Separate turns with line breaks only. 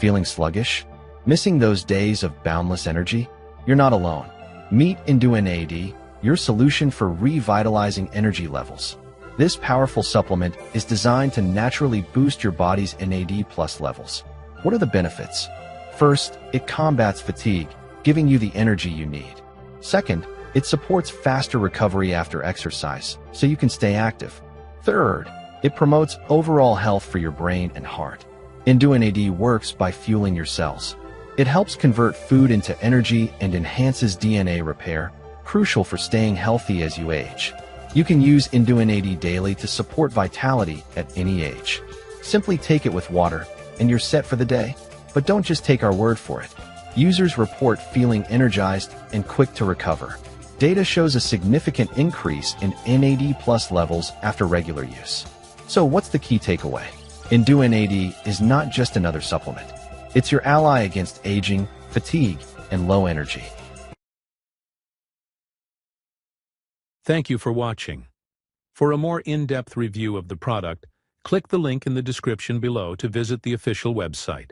Feeling sluggish? Missing those days of boundless energy? You're not alone. Meet EnduNAD, your solution for revitalizing energy levels. This powerful supplement is designed to naturally boost your body's NAD+ levels. What are the benefits? First, it combats fatigue, giving you the energy you need. Second, it supports faster recovery after exercise, so you can stay active. Third, it promotes overall health for your brain and heart. EnduNAD works by fueling your cells. It helps convert food into energy and enhances DNA repair, crucial for staying healthy as you age. You can use EnduNAD daily to support vitality at any age. Simply take it with water, and you're set for the day. But don't just take our word for it. Users report feeling energized and quick to recover. Data shows a significant increase in NAD+ levels after regular use. So what's the key takeaway? EnduNAD is not just another supplement. It's your ally against aging, fatigue, and low energy.
Thank you for watching. For a more in-depth review of the product, click the link in the description below to visit the official website.